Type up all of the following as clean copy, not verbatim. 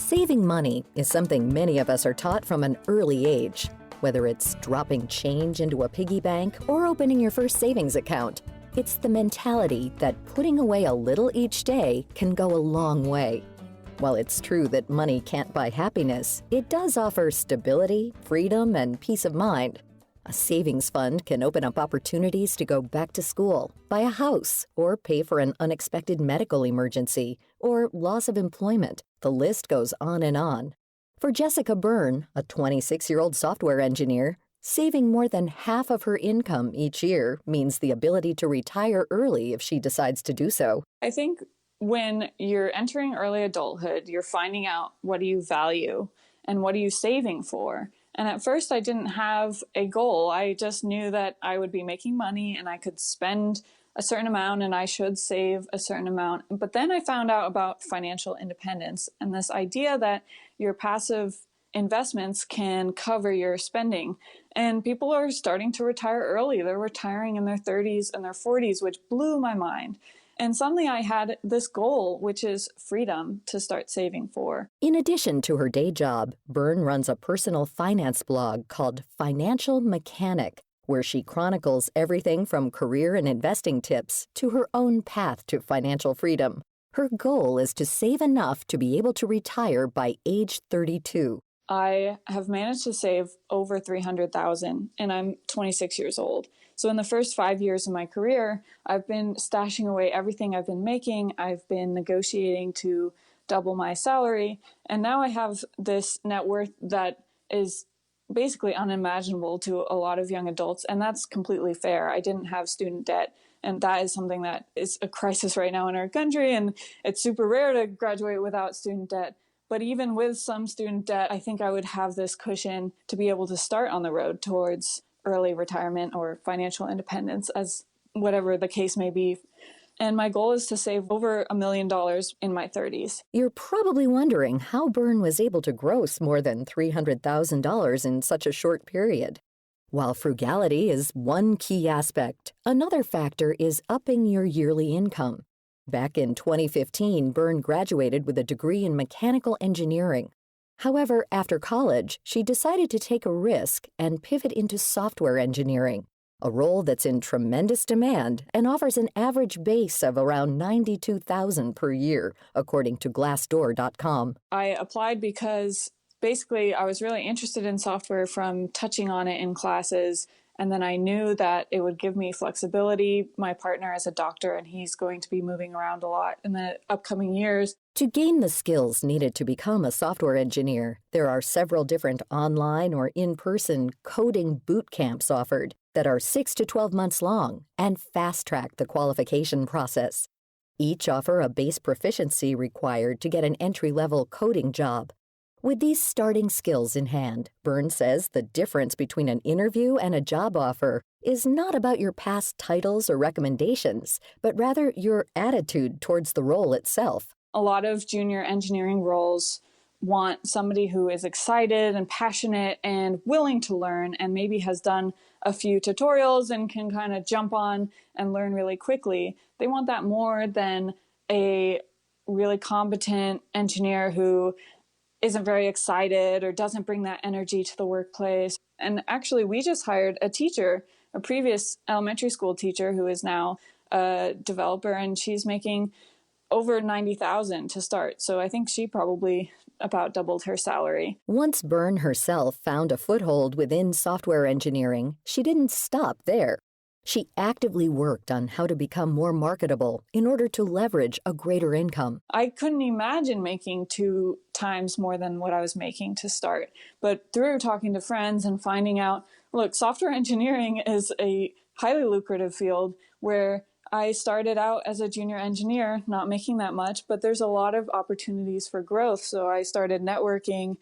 Saving money is something many of us are taught from an early age. Whether it's dropping change into a piggy bank or opening your first savings account, it's the mentality that putting away a little each day can go a long way. While it's true that money can't buy happiness, it does offer stability, freedom, and peace of mind. A savings fund can open up opportunities to go back to school, buy a house, or pay for an unexpected medical emergency or loss of employment. The list goes on and on. For Jessica Byrne, a 26-year-old software engineer, saving more than half of her income each year means the ability to retire early if she decides to do so. I think when you're entering early adulthood, you're finding out what do you value and what are you saving for. And at first I didn't have a goal. I just knew that I would be making money and I could spend a certain amount and I should save a certain amount. But then I found out about financial independence and this idea that your passive investments can cover your spending. And people are starting to retire early. They're retiring in their 30s and their 40s, which blew my mind. And suddenly I had this goal, which is freedom to start saving for. In addition to her day job, Byrne runs a personal finance blog called Financial Mechanic, where she chronicles everything from career and investing tips to her own path to financial freedom. Her goal is to save enough to be able to retire by age 32. I have managed to save over $300,000 and I'm 26 years old. So in the first 5 years of my career, I've been stashing away everything I've been making. I've been negotiating to double my salary. And now I have this net worth that is basically unimaginable to a lot of young adults. And that's completely fair. I didn't have student debt. And that is something that is a crisis right now in our country. And it's super rare to graduate without student debt. But even with some student debt, I think I would have this cushion to be able to start on the road towards early retirement or financial independence, as whatever the case may be. And my goal is to save over $1 million in my 30s. You're probably wondering how Byrne was able to gross more than $300,000 in such a short period. While frugality is one key aspect, another factor is upping your yearly income. Back in 2015, Byrne graduated with a degree in mechanical engineering. However, after college, she decided to take a risk and pivot into software engineering, a role that's in tremendous demand and offers an average base of around $92,000 per year, according to Glassdoor.com. I applied because basically I was really interested in software from touching on it in classes. And then I knew that it would give me flexibility. My partner is a doctor and he's going to be moving around a lot in the upcoming years. To gain the skills needed to become a software engineer, there are several different online or in-person coding boot camps offered that are 6 to 12 months long and fast-track the qualification process. Each offer a base proficiency required to get an entry-level coding job. With these starting skills in hand, Byrne says the difference between an interview and a job offer is not about your past titles or recommendations, but rather your attitude towards the role itself. A lot of junior engineering roles want somebody who is excited and passionate and willing to learn and maybe has done a few tutorials and can kind of jump on and learn really quickly. They want that more than a really competent engineer who isn't very excited or doesn't bring that energy to the workplace. And actually, we just hired a teacher, a previous elementary school teacher who is now a developer, and she's making over $90,000 to start. So I think she probably about doubled her salary. Once Byrne herself found a foothold within software engineering, she didn't stop there. She actively worked on how to become more marketable in order to leverage a greater income. I couldn't imagine making 2 times more than what I was making to start. But through talking to friends and finding out, look, software engineering is a highly lucrative field where I started out as a junior engineer, not making that much, but there's a lot of opportunities for growth. So I started networking,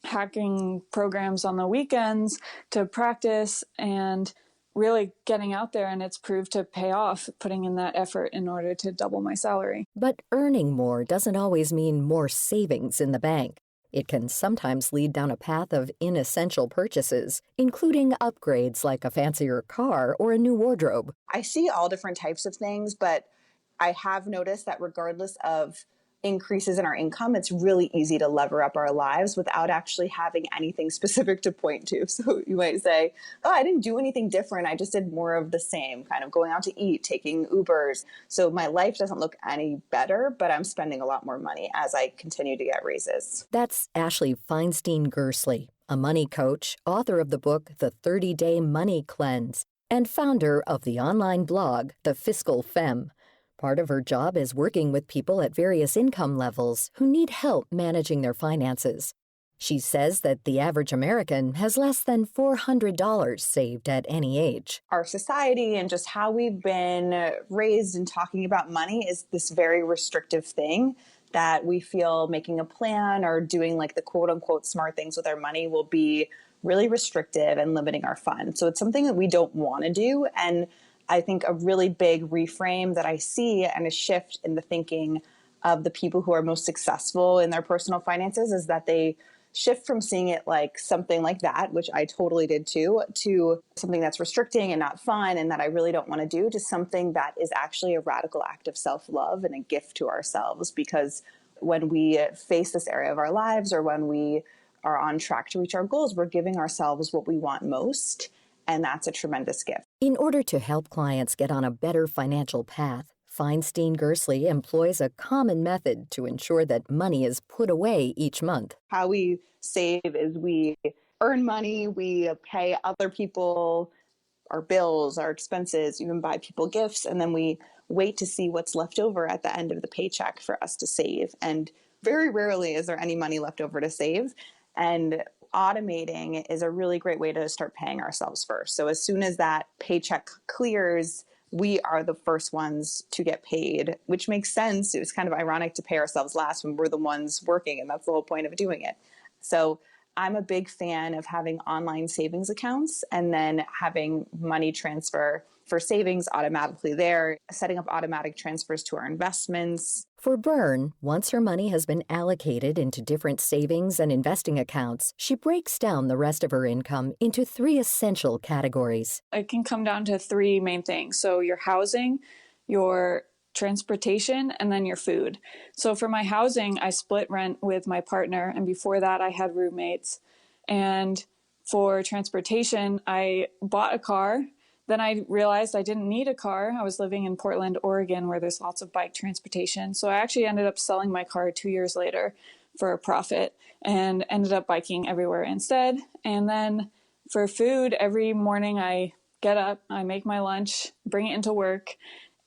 hacking programs on the weekends to practice and really getting out there, and it's proved to pay off, putting in that effort in order to double my salary. But earning more doesn't always mean more savings in the bank. It can sometimes lead down a path of inessential purchases, including upgrades like a fancier car or a new wardrobe. I see all different types of things, but I have noticed that regardless of increases in our income, it's really easy to lever up our lives without actually having anything specific to point to. So you might say, oh, I didn't do anything different. I just did more of the same, kind of going out to eat, taking Ubers. So my life doesn't look any better, but I'm spending a lot more money as I continue to get raises. That's Ashley Feinstein-Gersley, a money coach, author of the book The 30-Day Money Cleanse, and founder of the online blog The Fiscal Femme. Part of her job is working with people at various income levels who need help managing their finances. She says that the average American has less than $400 saved at any age. Our society and just how we've been raised in talking about money is this very restrictive thing that we feel making a plan or doing like the quote unquote smart things with our money will be really restrictive and limiting our fun. So it's something that we don't want to do. And I think a really big reframe that I see and a shift in the thinking of the people who are most successful in their personal finances is that they shift from seeing it like something like that, which I totally did too, to something that's restricting and not fun and that I really don't want to do, to something that is actually a radical act of self-love and a gift to ourselves. Because when we face this area of our lives or when we are on track to reach our goals, we're giving ourselves what we want most. And that's a tremendous gift. In order to help clients get on a better financial path, Feinstein-Gersley employs a common method to ensure that money is put away each month. How we save is we earn money, we pay other people our bills, our expenses, even buy people gifts, and then we wait to see what's left over at the end of the paycheck for us to save. And very rarely is there any money left over to save. And automating is a really great way to start paying ourselves first. So as soon as that paycheck clears, we are the first ones to get paid, which makes sense. It was kind of ironic to pay ourselves last when we're the ones working, and that's the whole point of doing it. So I'm a big fan of having online savings accounts and then having money transfer for savings automatically there, setting up automatic transfers to our investments. For Byrne, once her money has been allocated into different savings and investing accounts, she breaks down the rest of her income into 3 essential categories. It can come down to 3 main things. So your housing, your transportation, and then your food. So for my housing, I split rent with my partner, and before that I had roommates. And for transportation, I bought a car. Then I realized I didn't need a car. I was living in Portland, Oregon, where there's lots of bike transportation. So I actually ended up selling my car 2 years later for a profit and ended up biking everywhere instead. And then for food, every morning I get up, I make my lunch, bring it into work.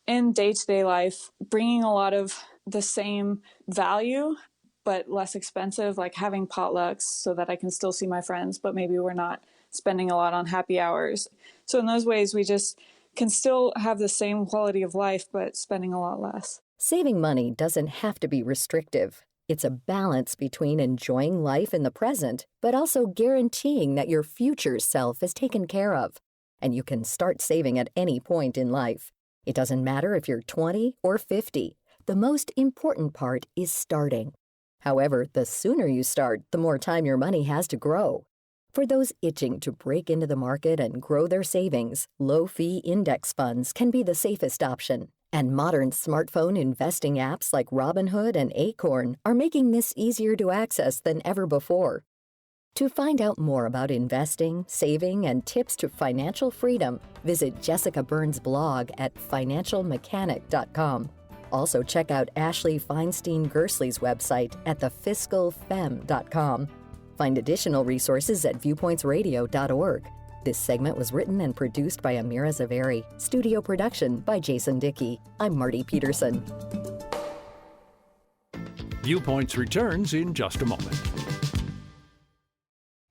In day-to-day life, bringing a lot of the same value, but less expensive, like having potlucks so that I can still see my friends, but maybe we're not spending a lot on happy hours. So in those ways, we just can still have the same quality of life, but spending a lot less. Saving money doesn't have to be restrictive. It's a balance between enjoying life in the present, but also guaranteeing that your future self is taken care of. And you can start saving at any point in life. It doesn't matter if you're 20 or 50. The most important part is starting. However, the sooner you start, the more time your money has to grow. For those itching to break into the market and grow their savings, low-fee index funds can be the safest option. And modern smartphone investing apps like Robinhood and Acorn are making this easier to access than ever before. To find out more about investing, saving, and tips to financial freedom, visit Jessica Byrne's blog at financialmechanic.com. Also check out Ashley Feinstein-Gersley's website at thefiscalfemme.com. Find additional resources at viewpointsradio.org. This segment was written and produced by Amira Zaveri. Studio production by Jason Dickey. I'm Marty Peterson. Viewpoints returns in just a moment.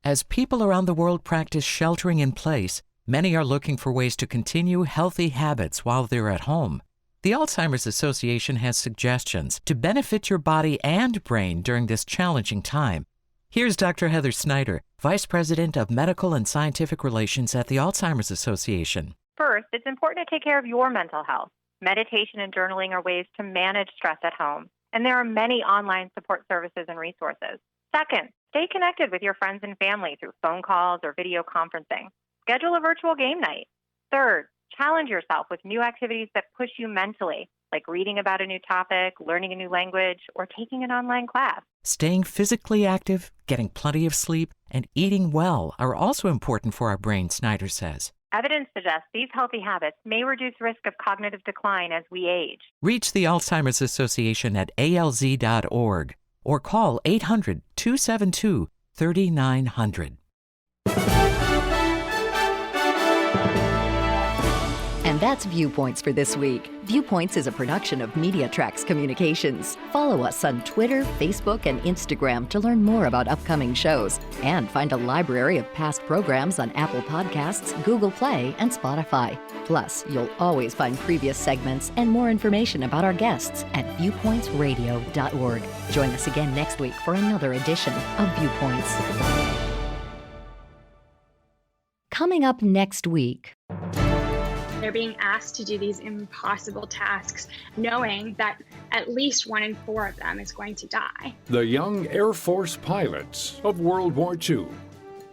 As people around the world practice sheltering in place, many are looking for ways to continue healthy habits while they're at home. The Alzheimer's Association has suggestions to benefit your body and brain during this challenging time. Here's Dr. Heather Snyder, Vice President of Medical and Scientific Relations at the Alzheimer's Association. First, it's important to take care of your mental health. Meditation and journaling are ways to manage stress at home, and there are many online support services and resources. Second, stay connected with your friends and family through phone calls or video conferencing. Schedule a virtual game night. Third, challenge yourself with new activities that push you mentally, like reading about a new topic, learning a new language, or taking an online class. Staying physically active, getting plenty of sleep, and eating well are also important for our brain, Snyder says. Evidence suggests these healthy habits may reduce risk of cognitive decline as we age. Reach the Alzheimer's Association at alz.org or call 800-272-3900. And that's Viewpoints for this week. Viewpoints is a production of MediaTrax Communications. Follow us on Twitter, Facebook, and Instagram to learn more about upcoming shows. And find a library of past programs on Apple Podcasts, Google Play, and Spotify. Plus, you'll always find previous segments and more information about our guests at viewpointsradio.org. Join us again next week for another edition of Viewpoints. Coming up next week. They're being asked to do these impossible tasks, knowing that at least 1 in 4 of them is going to die. The young Air Force pilots of World War II.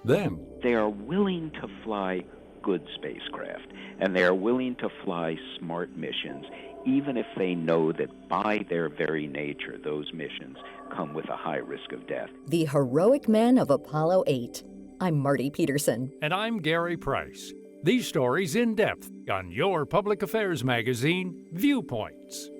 Then, they are willing to fly good spacecraft, and they are willing to fly smart missions, even if they know that by their very nature, those missions come with a high risk of death. The heroic men of Apollo 8. I'm Marty Peterson. And I'm Gary Price. These stories in depth on your public affairs magazine, Viewpoints.